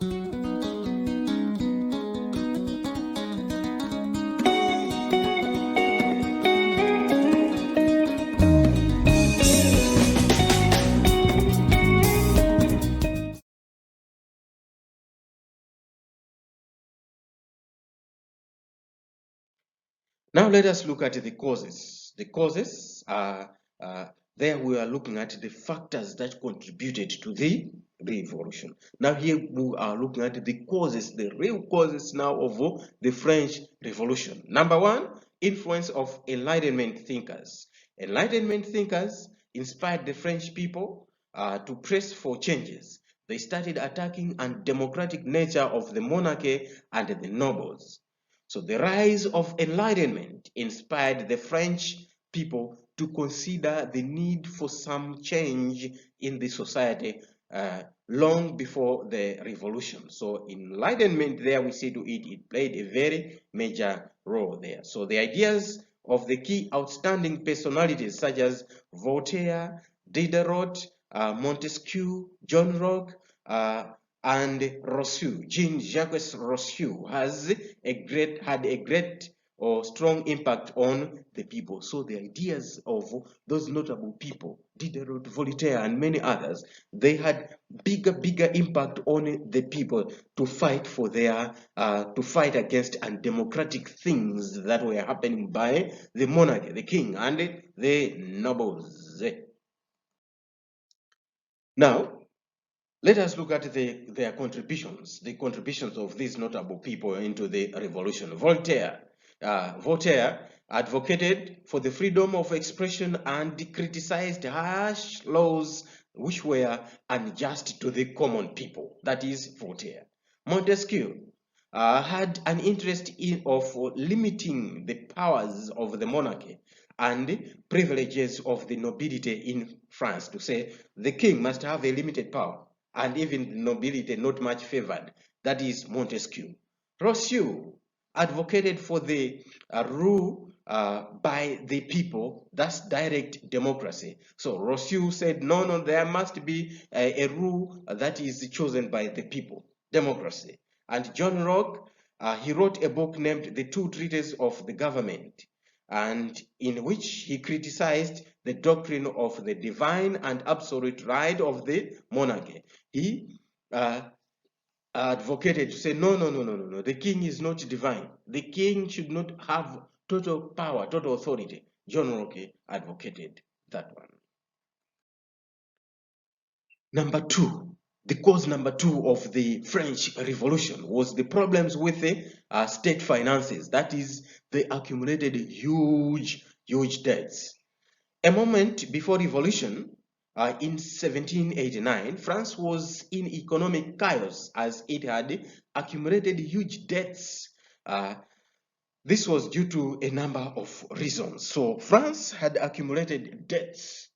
Now let us look at the causes. The causes are, there we are looking at the factors that contributed to the revolution. Now here we are looking at the causes, the real causes now of the French Revolution. Number one, influence of Enlightenment thinkers. Enlightenment thinkers inspired the French people to press for changes. They started attacking the undemocratic nature of the monarchy and the nobles. So the rise of enlightenment inspired the French people to consider the need for some change in the society long before the revolution. So enlightenment there, we say to it played a very major role there. So the ideas of the key outstanding personalities such as Voltaire, Diderot, Montesquieu, John Locke, and Rousseau, Jean-Jacques Rousseau, had a great or strong impact on the people. So the ideas of those notable people, Diderot, Voltaire, and many others, they had bigger impact on the people to fight for their, to fight against undemocratic things that were happening by the monarchy, the king, and the nobles. Now, let us look at their contributions, the contributions of these notable people into the revolution. Voltaire advocated for the freedom of expression and criticized harsh laws which were unjust to the common people. That is Voltaire. Montesquieu had an interest of limiting the powers of the monarchy and privileges of the nobility in France, to say the king must have a limited power, and even the nobility not much favored. That is Montesquieu. Rousseau advocated for the rule by the people, that's direct democracy. So Rousseau said, no, there must be a rule that is chosen by the people, democracy. And John Locke, he wrote a book named The Two Treatises of the Government, and in which he criticized the doctrine of the divine and absolute right of the monarchy. He advocated to say, no, the king is not divine. The king should not have total power, total authority. John Locke advocated that one. Number two, the cause number two of the French Revolution was the problems with the state finances. That is, they accumulated huge debts. A moment before revolution, in 1789, France was in economic chaos as it had accumulated huge debts. This was due to a number of reasons. So France had accumulated debts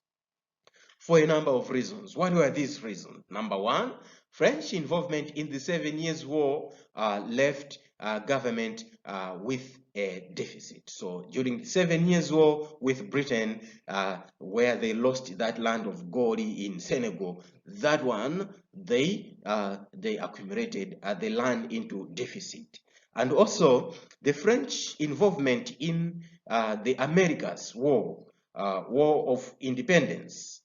for a number of reasons. What were these reasons? Number one, French involvement in the 7 Years' War left government with a deficit. So during the 7 Years' War with Britain, where they lost that land of Gori in Senegal, that one, they accumulated the land into deficit. And also the French involvement in the Americas War, War of Independence.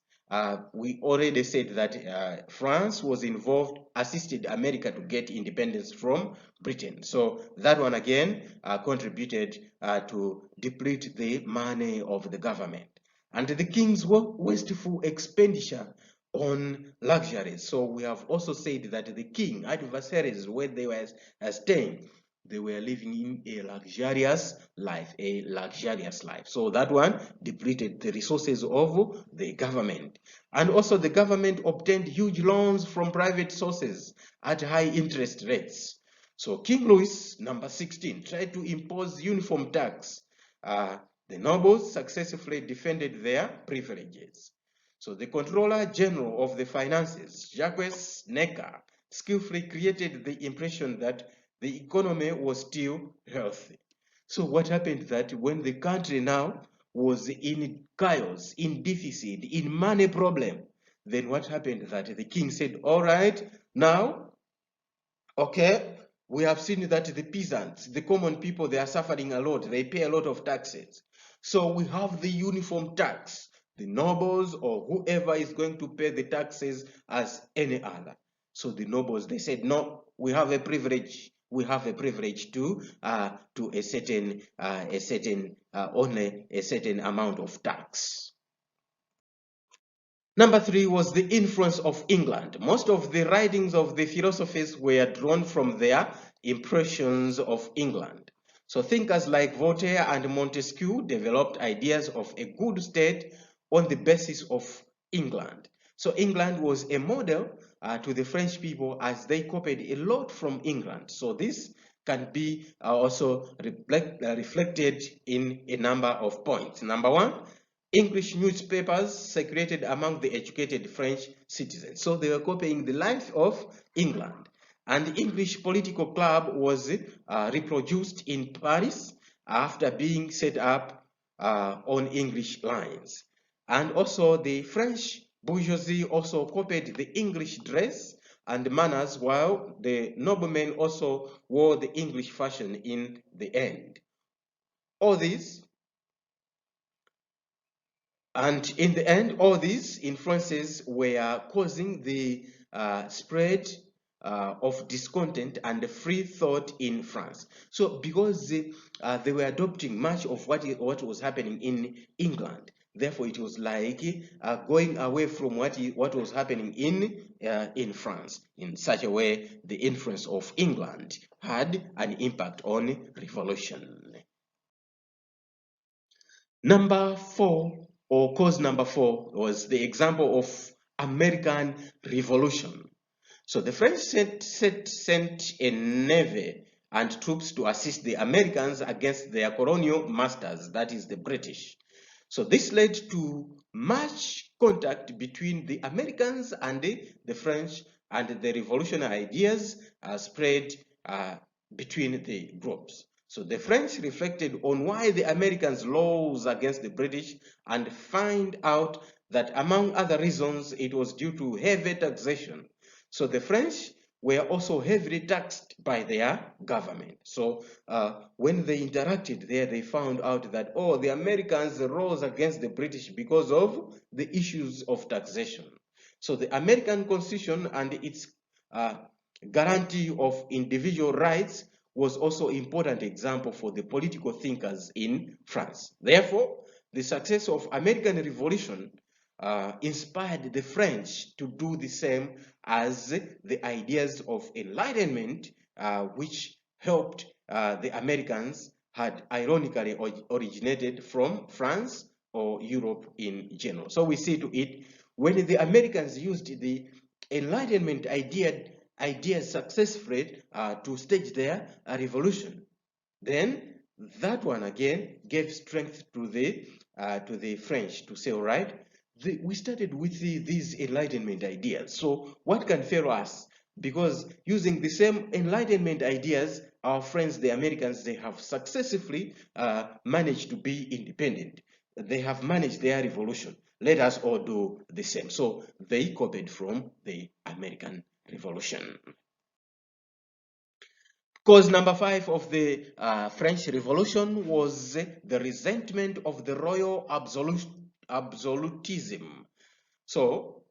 We already said that France was involved, assisted America to get independence from Britain. So that one again contributed to deplete the money of the government. And the king's wasteful expenditure on luxuries. So we have also said that the king adversaries, where they were staying, they were living in a luxurious life, So that one depleted the resources of the government. And also the government obtained huge loans from private sources at high interest rates. So King Louis, number 16, tried to impose uniform tax. The nobles successfully defended their privileges. So the Controller General of the Finances, Jacques Necker, skillfully created the impression that the economy was still healthy. So what happened that when the country now was in chaos, in deficit, in money problem, then what happened that the king said, all right, now Okay, we have seen that the peasants, the common people, they are suffering a lot. They pay a lot of taxes. So we have the uniform tax. The nobles or whoever is going to pay the taxes as any other. So the nobles, they said, no, we have a privilege. We have a privilege to only a certain amount of tax. Number three was the influence of England. Most of the writings of the philosophers were drawn from their impressions of England. So thinkers like Voltaire and Montesquieu developed ideas of a good state on the basis of England. So England was a model to the French people as they copied a lot from England. So this can be also reflected in a number of points. Number one, English newspapers circulated among the educated French citizens. So they were copying the life of England. And the English political club was reproduced in Paris after being set up on English lines. And also the French bourgeoisie also copied the English dress and manners, while the noblemen also wore the English fashion in the end. All these And in the end, all these influences were causing the spread of discontent and free thought in France. So because they were adopting much of what was happening in England, therefore it was like going away from what was happening in France. In such a way, the influence of England had an impact on revolution. Number four, or cause number four, was the example of American Revolution. So the French sent a navy and troops to assist the Americans against their colonial masters, that is the British. So this led to much contact between the Americans and the French, and the revolutionary ideas spread between the groups. So the French reflected on why the Americans rose against the British and find out that among other reasons, it was due to heavy taxation. So the French were also heavily taxed by their government. So when they interacted there, they found out that, oh, the Americans rose against the British because of the issues of taxation. So the American Constitution and its guarantee of individual rights was also an important example for the political thinkers in France. Therefore, the success of American Revolution inspired the French to do the same, as the ideas of Enlightenment, which helped the Americans, had ironically originated from France or Europe in general. So we see to it, when the Americans used the Enlightenment ideas successfully to stage their revolution, then that one again gave strength to the French to say, all right, we started with these Enlightenment ideas. So what can fail us? Because using the same Enlightenment ideas, our friends, the Americans, they have successfully managed to be independent. They have managed their revolution. Let us all do the same. So they copied from the American Revolution. Cause number five of the French Revolution was the resentment of the royal absolutism. So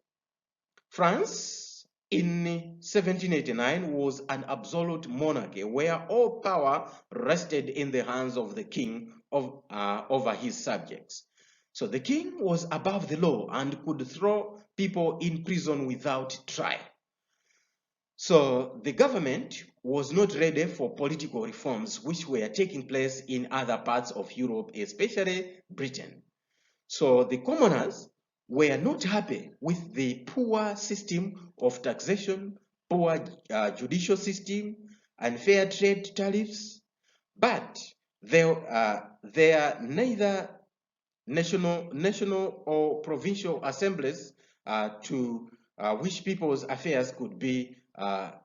France in 1789 was an absolute monarchy where all power rested in the hands of the king over his subjects. So the king was above the law and could throw people in prison without trial. So the government was not ready for political reforms which were taking place in other parts of Europe, especially Britain. So the commoners were not happy with the poor system of taxation, poor judicial system, unfair trade tariffs, but there are neither national or provincial assemblies to which people's affairs could be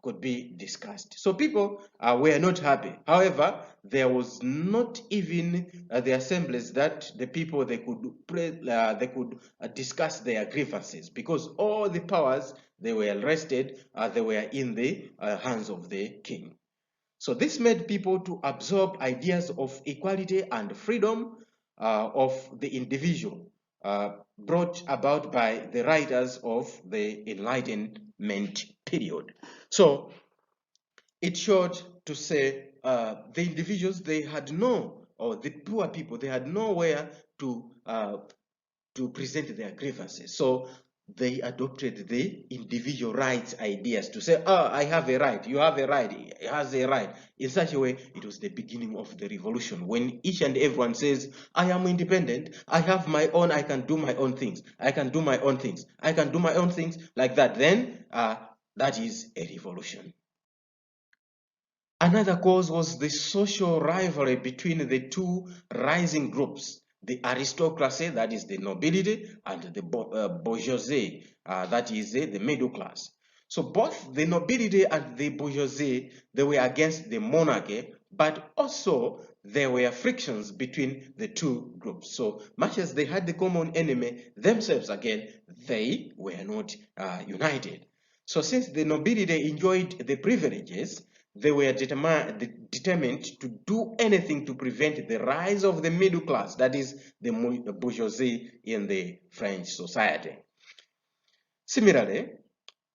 could be discussed. So people were not happy. However, there was not even the assemblies that the people they could discuss their grievances, because all the powers they were rested, they were in the hands of the king. So this made people to absorb ideas of equality and freedom of the individual, brought about by the writers of the Enlightenment period. So it showed to say the individuals, they had no, or the poor people, they had nowhere to present their grievances. So they adopted the individual rights ideas to say, oh, I have a right, you have a right, he has a right. In such a way, it was the beginning of the revolution, when each and everyone says, I am independent, I have my own, I can do my own things, I can do my own things, I can do my own things, like that. Then that is a revolution. Another cause was the social rivalry between the two rising groups, the aristocracy, that is the nobility, and the bourgeoisie, that is the middle class. So both the nobility and the bourgeoisie, they were against the monarchy, but also there were frictions between the two groups. So much as they had the common enemy, themselves again, they were not united. So since the nobility enjoyed the privileges, they were determined to do anything to prevent the rise of the middle class, that is the bourgeoisie in the French society. Similarly,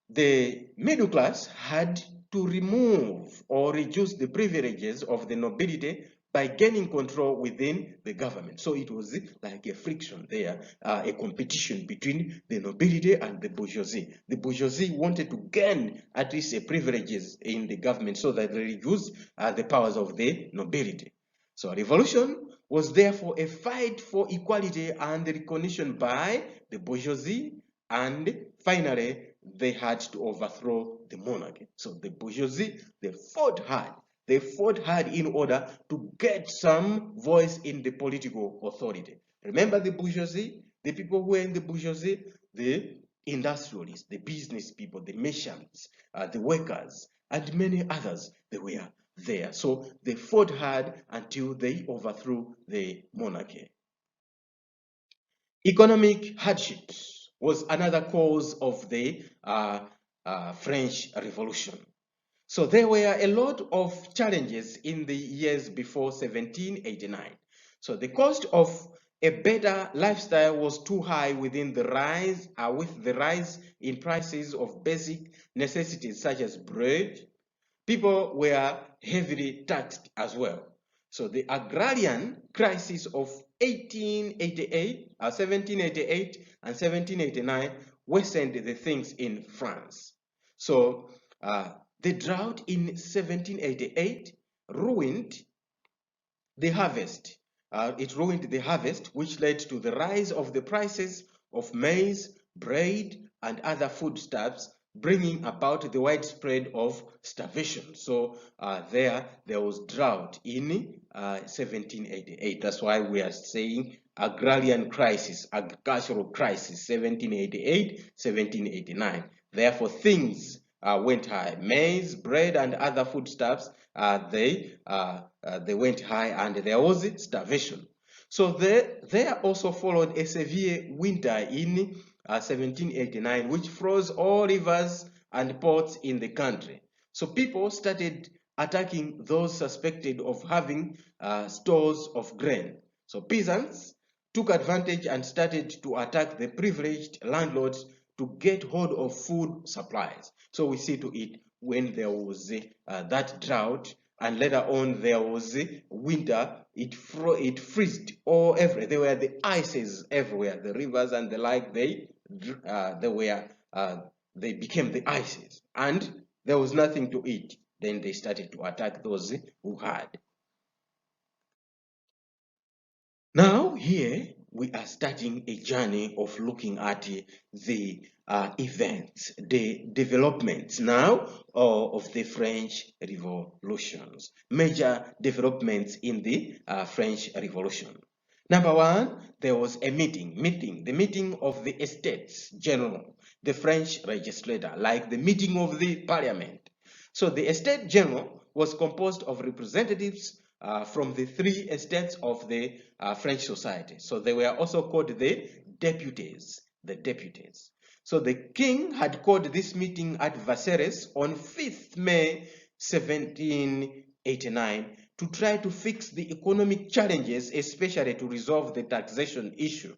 the middle class had to remove or reduce the privileges of the nobility by gaining control within the government. So it was like a friction there, a competition between the nobility and the bourgeoisie. The bourgeoisie wanted to gain at least a privileges in the government so that they reduce the powers of the nobility. So a revolution was therefore a fight for equality and recognition by the bourgeoisie, and finally they had to overthrow the monarchy. So the bourgeoisie, they fought hard. They fought hard in order to get some voice in the political authority. Remember the bourgeoisie, the people who were in the bourgeoisie, the industrialists, the business people, the merchants, the workers, and many others, they were there. So they fought hard until they overthrew the monarchy. Economic hardships was another cause of the French Revolution. So there were a lot of challenges in the years before 1789. So the cost of a better lifestyle was too high with the rise in prices of basic necessities such as bread. People were heavily taxed as well. So the agrarian crisis of 1788 and 1789 worsened the things in France. So the drought in 1788 ruined the harvest. It ruined the harvest, which led to the rise of the prices of maize, bread, and other foodstuffs, bringing about the widespread of starvation. So there was drought in 1788. That's why we are saying agrarian crisis, agricultural crisis, 1788, 1789. Therefore, things went high. Maize, bread, and other foodstuffs, they went high, and there was starvation. So there also followed a severe winter in 1789, which froze all rivers and ports in the country. So people started attacking those suspected of having stores of grain. So peasants took advantage and started to attack the privileged landlords to get hold of food supplies. So we see to it when there was that drought, and later on there was winter, it freezed all everywhere. There were the ices everywhere, the rivers and the like. They became the ices, and there was nothing to eat. Then they started to attack those who had. Now here we are starting a journey of looking at the events, the developments now of the French revolutions, major developments in the French Revolution. Number one, there was a meeting, the meeting of the Estates General. the French legislature, like the meeting of the parliament. So the Estate General was composed of representatives from the three estates of the French society. So they were also called the deputies, So the king had called this meeting at Versailles on 5th May 1789 to try to fix the economic challenges, especially to resolve the taxation issue.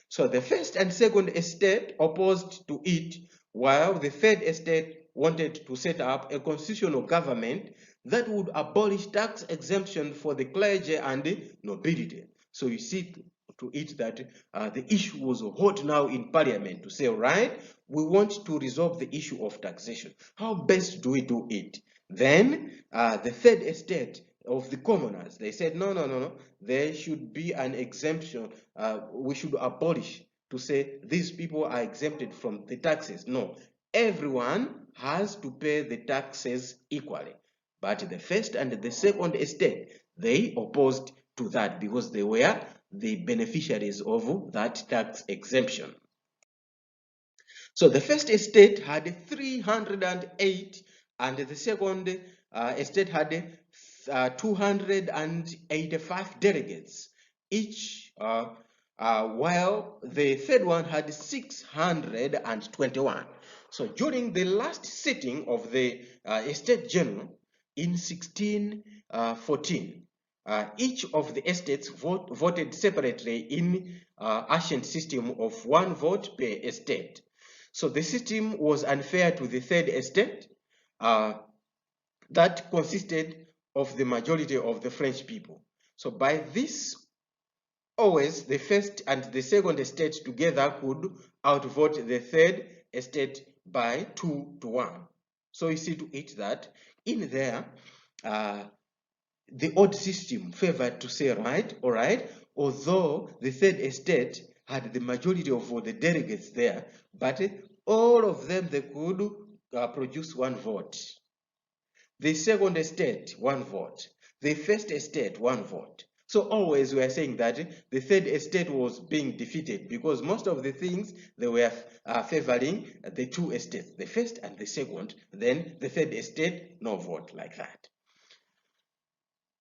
So the first and second estate opposed to it, while the third estate wanted to set up a constitutional government that would abolish tax exemption for the clergy and the nobility. So you see to it that the issue was hot now in parliament to say, right, we want to resolve the issue of taxation. How best do we do it? Then the third estate of the commoners, they said, no, there should be an exemption. We should abolish to say these people are exempted from the taxes. No, everyone has to pay the taxes equally. But the first and the second estate, they opposed to that because they were the beneficiaries of that tax exemption. So the first estate had 308 and the second estate had 285 delegates each, while the third one had 621. So during the last sitting of the Estate General in 1614, each of the estates voted separately in ancient system of one vote per estate. So the system was unfair to the third estate that consisted of the majority of the French people. So by this, always the first and the second estate together could outvote the third estate by 2 to 1. So you see to it that in there, the old system favored to say, right, all right, although the third estate had the majority of the delegates there, but all of them, they could produce one vote. The second estate, one vote. The first estate, one vote. So always we are saying that the third estate was being defeated because most of the things they were favoring the two estates, the first and the second, then the third estate, no vote like that.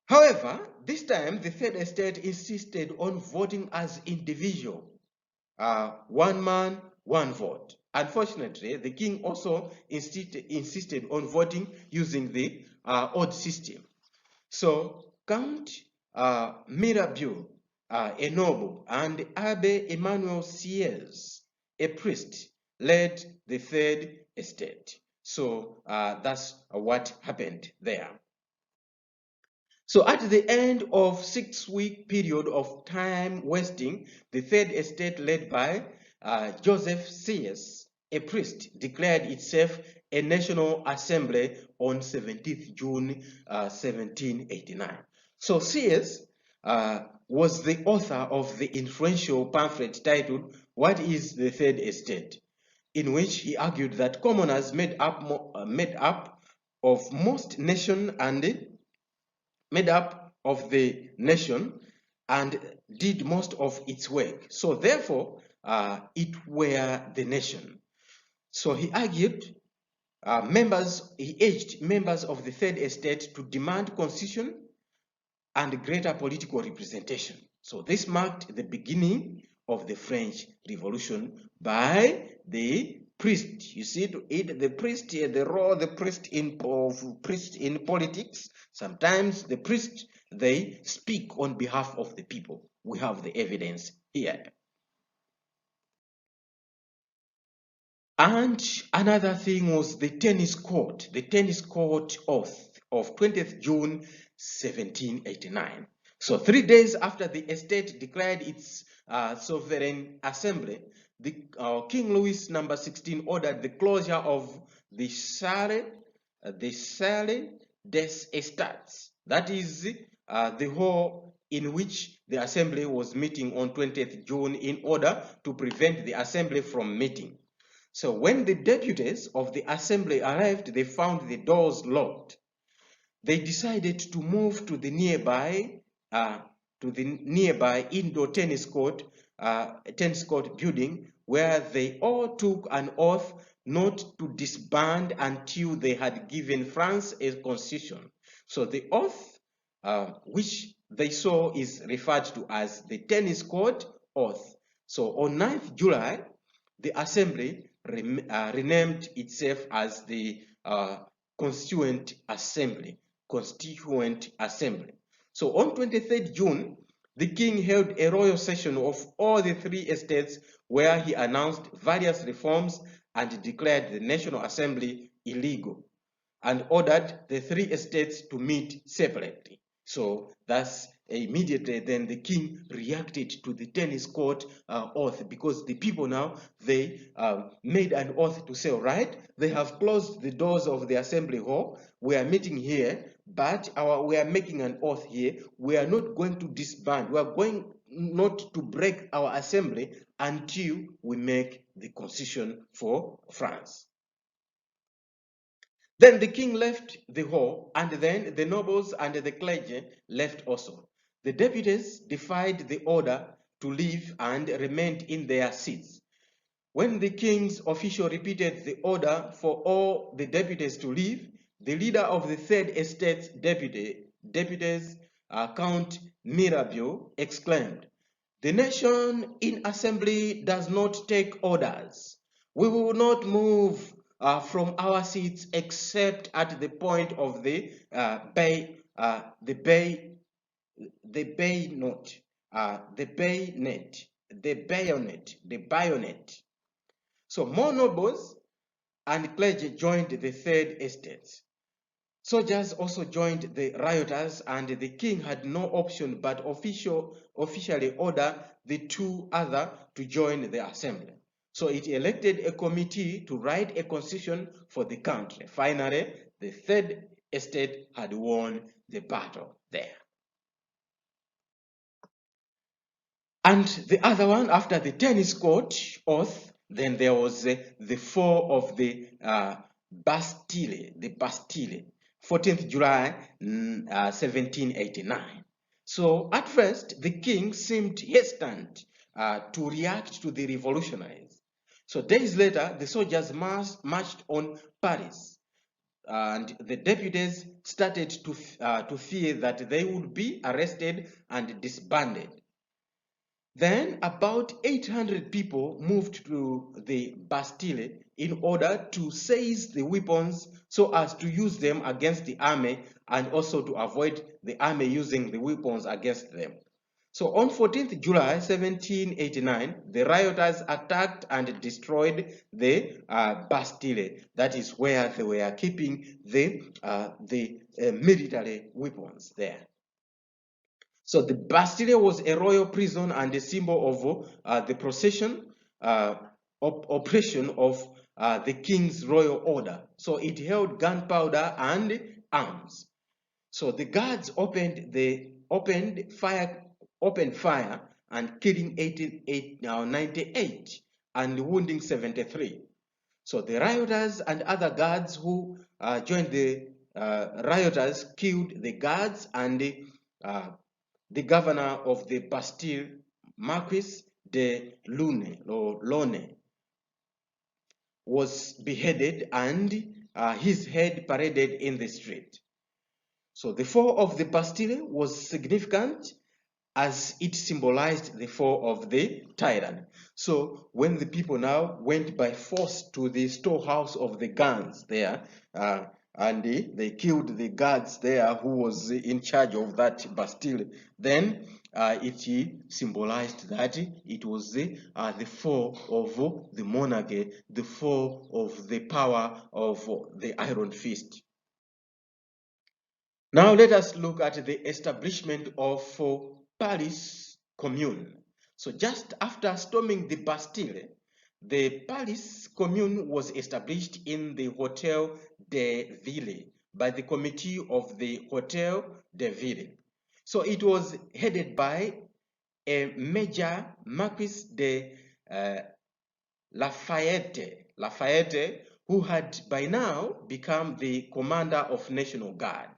However, this time the third estate insisted on voting as individual, one man, one vote. Unfortunately, the king also insisted on voting using the odd system. So Count Mirabeau, a noble, and Abbe Emmanuel Sieyès, a priest, led the third estate. So that's what happened there. So at the end of 6-week period of time wasting, the third estate led by Joseph Sieyès, a priest, declared itself a national assembly on 17th June 1789. So Sieyès was the author of the influential pamphlet titled "What is the Third Estate?", in which he argued that commoners made up of most nation and made up of the nation and did most of its work. So therefore, it were the nation. So he argued he urged members of the third estate to demand concession and greater political representation. So this marked the beginning of the French Revolution by the priest. You see, the priest here, the role of the priest in politics. Sometimes the priest, they speak on behalf of the people. We have the evidence here. And another thing was the tennis court oath of 20th June 1789. So 3 days after the estate declared its sovereign assembly, the King Louis No. 16 ordered the closure of the Salle des Estats. That is the hall in which the assembly was meeting on 20th June in order to prevent the assembly from meeting. So when the deputies of the assembly arrived, they found the doors locked. They decided to move to the nearby indoor tennis court building where they all took an oath not to disband until they had given France a constitution. So the oath which they saw is referred to as the tennis court oath. So on 9th July, the assembly renamed itself as the Constituent Assembly. So on 23rd June, the king held a royal session of all the three estates where he announced various reforms and declared the National Assembly illegal and ordered the three estates to meet separately. So that's immediately then the king reacted to the tennis court oath, because the people now, they made an oath to say, all right, they have closed the doors of the assembly hall, we are meeting here, but we are making an oath here, we are not going to disband, we are going not to break our assembly until we make the constitution for France. Then the king left the hall, and then the nobles and the clergy left also. The deputies defied the order to leave and remained in their seats. When the king's official repeated the order for all the deputies to leave, the leader of the Third Estate's deputies, Count Mirabeau, exclaimed, "The nation in assembly does not take orders. We will not move from our seats except at the point of the bayonet. So more nobles and clergy joined the Third Estate. Soldiers also joined the rioters, and the king had no option but officially order the two others to join the assembly. So it elected a committee to write a constitution for the country. Finally, the Third Estate had won the battle there. And the other one, after the tennis court oath, then there was the fall of the Bastille, 14th July 1789. So at first, the king seemed hesitant to react to the revolutionaries. So days later, the soldiers marched on Paris, and the deputies started to fear that they would be arrested and disbanded. Then about 800 people moved to the Bastille in order to seize the weapons so as to use them against the army, and also to avoid the army using the weapons against them. So on 14th July 1789, the rioters attacked and destroyed the Bastille. That is where they were keeping the military weapons there. So the Bastille was a royal prison and a symbol of the oppression of the king's royal order. So it held gunpowder and arms. So the guards opened fire and killing 98 and wounding 73. So the rioters and other guards who joined the rioters killed the guards, and the governor of the Bastille, Marquis de Lone, was beheaded, and his head paraded in the street. So the fall of the Bastille was significant, as it symbolized the fall of the tyrant. So when the people now went by force to the storehouse of the guns there, and they killed the guards there who was in charge of that Bastille, then it symbolized that it was the fall of the monarchy, the fall of the power of the Iron Fist. Now let us look at the establishment of Paris Commune. So just after storming the Bastille, the Paris Commune was established in the Hotel de Ville by the committee of the Hotel de Ville. So it was headed by a Major Marquis de Lafayette, who had by now become the commander of National Guard.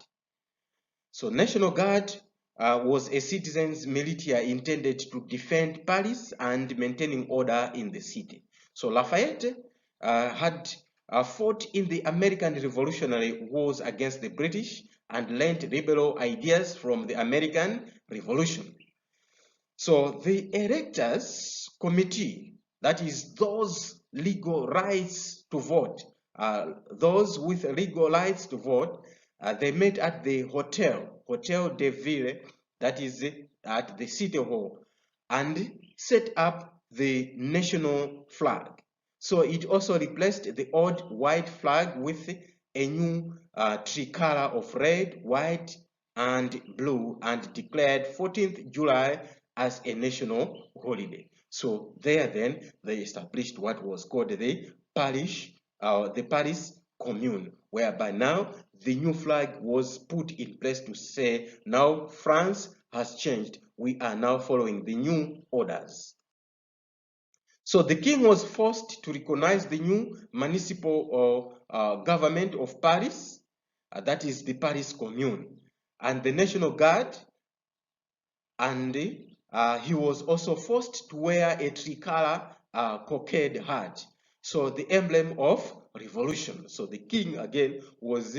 So National Guard was a citizens' militia intended to defend Paris and maintaining order in the city. So Lafayette had fought in the American Revolutionary Wars against the British and learned liberal ideas from the American Revolution. So the electors committee, that is those legal rights to vote, those with legal rights to vote, they met at the Hotel de Ville, that is at the City Hall, and set up the national flag. So it also replaced the old white flag with a new tricolor of red, white, and blue, and declared 14th July as a national holiday. So there then they established what was called the Paris Commune, whereby now the new flag was put in place to say now France has changed. We are now following the new orders. So the king was forced to recognize the new municipal government of Paris, that is the Paris Commune, and the National Guard, and he was also forced to wear a tricolor cockade hat, so the emblem of revolution. So the king again was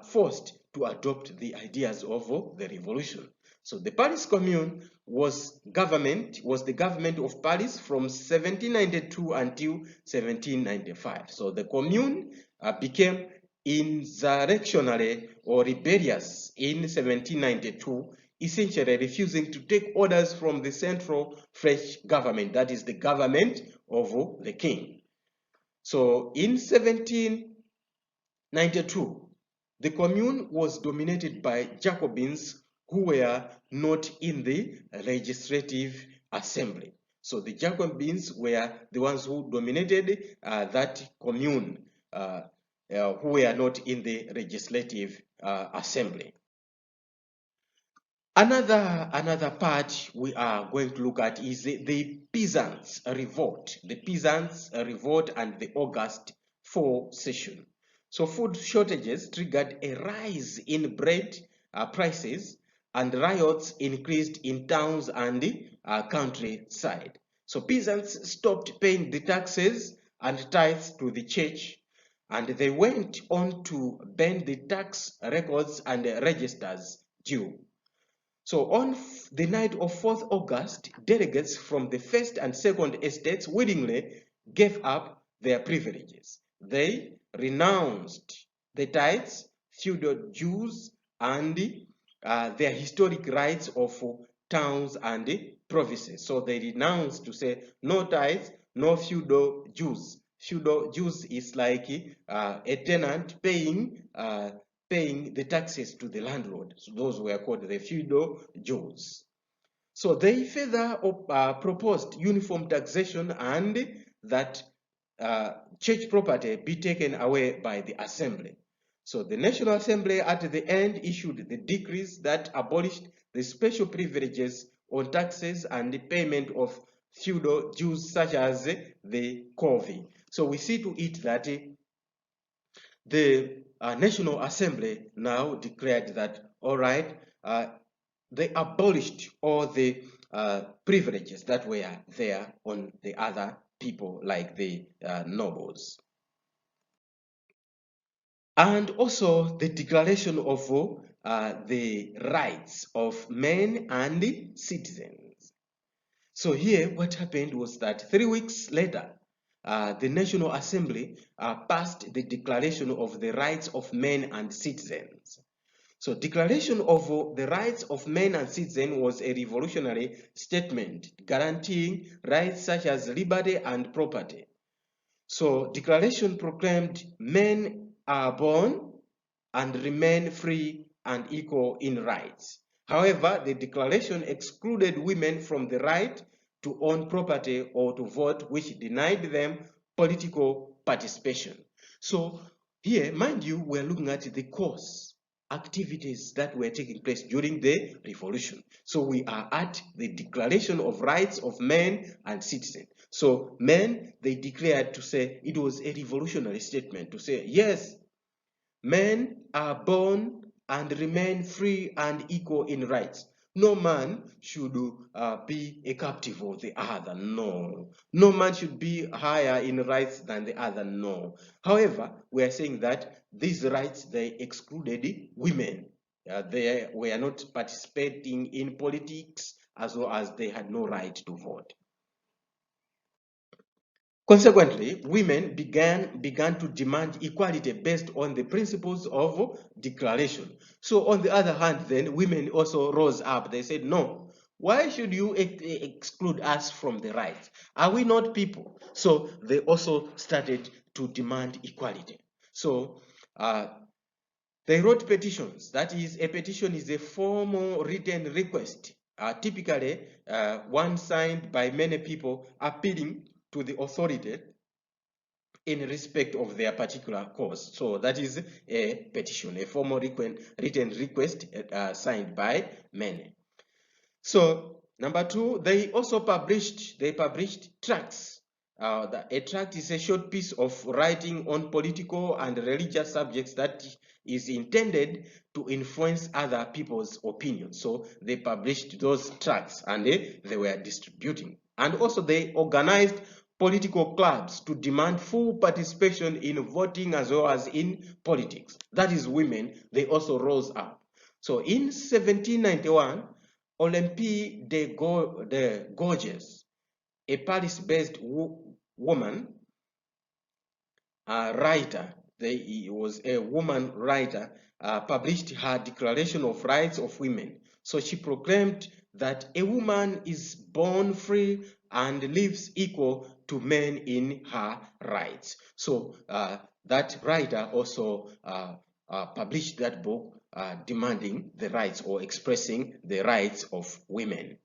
forced to adopt the ideas of the revolution. So the Paris Commune was the government of Paris from 1792 until 1795. So the Commune became insurrectionary or rebellious in 1792, essentially refusing to take orders from the central French government, that is the government of the king. So in 1792, the Commune was dominated by Jacobins who were not in the legislative assembly. So the Jacobins were the ones who dominated that Commune, who were not in the legislative assembly. Another part we are going to look at is the peasants' revolt. The peasants' revolt and the August 4 session. So food shortages triggered a rise in bread prices, and riots increased in towns and the countryside. So peasants stopped paying the taxes and tithes to the church, and they went on to burn the tax records and registers due. So on the night of 4th August, delegates from the first and second estates willingly gave up their privileges. They renounced the tithes, feudal dues, and their historic rights of towns and provinces. So they renounced to say no tithes, no feudal dues. Feudal dues is like a tenant paying the taxes to the landlord. So those were called the feudal dues. So they further proposed uniform taxation and that church property be taken away by the assembly. So the National Assembly at the end issued the decrees that abolished the special privileges on taxes and the payment of feudal dues such as the corvée. So we see to it that the National Assembly now declared that, all right, they abolished all the privileges that were there on the other people, like the nobles. And also the declaration of the rights of men and citizens. So here what happened was that 3 weeks later, the National Assembly passed the Declaration of the Rights of Men and Citizens. So Declaration of the Rights of Men and Citizens was a revolutionary statement guaranteeing rights such as liberty and property. So Declaration proclaimed men are born and remain free and equal in rights. However, the Declaration excluded women from the right to own property or to vote, which denied them political participation. So here, mind you, we're looking at the cause activities that were taking place during the revolution. So we are at the Declaration of Rights of Men and Citizens. So men, they declared to say it was a revolutionary statement to say, yes, men are born and remain free and equal in rights. no man should be a captive of the other. No. No man should be higher in rights than the other. No. However, we are saying that these rights, they excluded women. They were not participating in politics, as well as they had no right to vote. Consequently, women began to demand equality based on the principles of declaration. So on the other hand, then women also rose up. They said, no, why should you exclude us from the rights? Are we not people? So they also started to demand equality. So they wrote petitions. That is, a petition is a formal written request, typically one signed by many people appealing to the authority in respect of their particular cause. So that is a petition, a formal written request signed by many. So number two, they also published tracts. A tract is a short piece of writing on political and religious subjects that is intended to influence other people's opinions. So they published those tracts and they were distributing. And also they organized political clubs to demand full participation in voting as well as in politics. That is, women, they also rose up. So in 1791, Olympe de Gorges, a Paris-based woman writer, was a woman writer, published her Declaration of Rights of Women. So she proclaimed that a woman is born free and lives equal to men in her rights. So that writer also published that book demanding the rights or expressing the rights of women.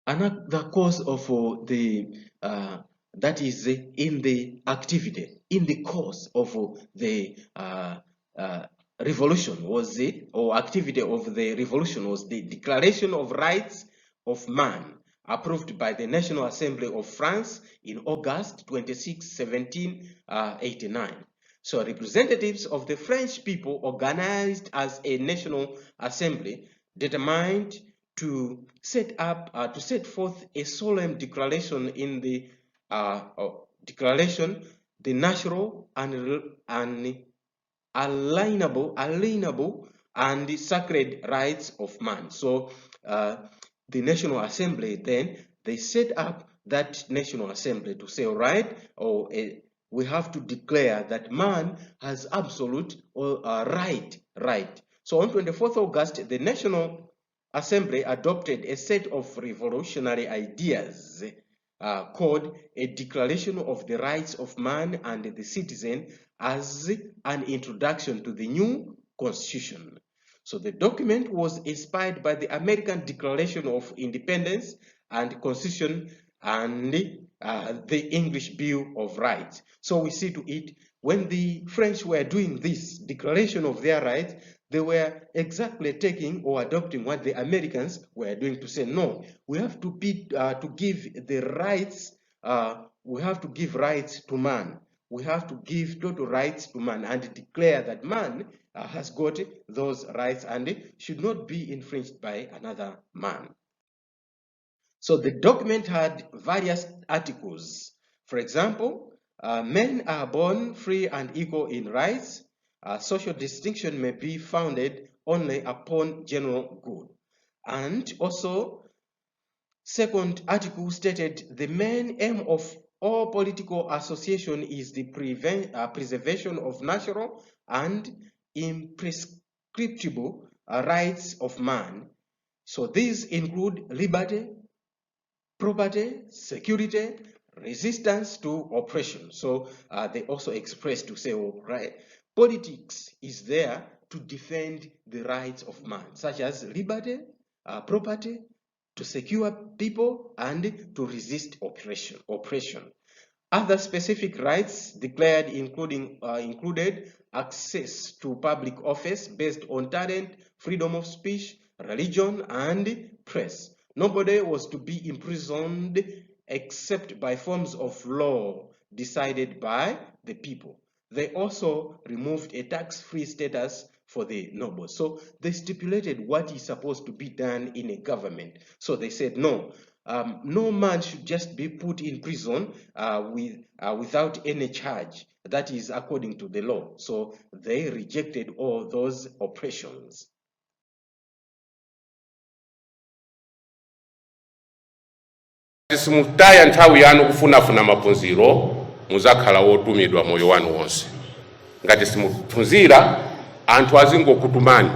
Another cause of that is in the activity, in the course of the revolution was or activity of the revolution was the Declaration of Rights of Man, approved by the National Assembly of France in August 26, 1789. So representatives of the French people organized as a national assembly determined to set forth a solemn declaration in the declaration, the natural and alienable and sacred rights of man. So the National Assembly, then they set up that National Assembly to say, all right, we have to declare that man has absolute right. So on 24th August, the National Assembly adopted a set of revolutionary ideas called a Declaration of the Rights of Man and the Citizen as an introduction to the new Constitution. So the document was inspired by the American Declaration of Independence and Constitution and the English Bill of Rights. So we see to it, when the French were doing this declaration of their rights, they were exactly taking or adopting what the Americans were doing, to say, no, we have to give the rights, we have to give rights to man. We have to give total rights to man and declare that man has got those rights and should not be infringed by another man. So the document had various articles. For example, men are born free and equal in rights. Social distinction may be founded only upon general good. And also, second article stated the main aim of all political association is the preservation of natural and imprescriptible rights of man. So these include liberty, property, security, resistance to oppression. So they also express to say, oh, right, politics is there to defend the rights of man, such as liberty, property, to secure people, and to resist oppression. Other specific rights declared included access to public office based on talent, freedom of speech, religion, and press. Nobody was to be imprisoned except by forms of law decided by the people. They also removed a tax-free status for the nobles. So they stipulated what is supposed to be done in a government. So they said, no, no man should just be put in prison without any charge. That is according to the law. So they rejected all those oppressions. Simutaya nthawi yanu kufunafuna maphunziro muzakhala wotumidwa moyo wanu wonse. Ngati simuphunzira anthu azingokutumani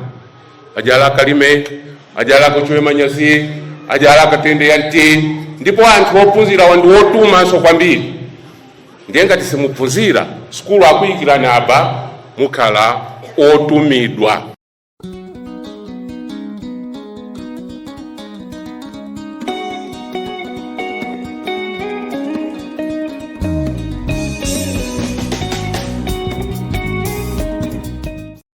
ajala kalime ajala kuchwe manyazi ajala katende yanti ndipo anthu ophunzira wandu wotumanso kwambiri. Ndiye ngati simuphunzira skulu akuyikirani apa mukhala otumidwa.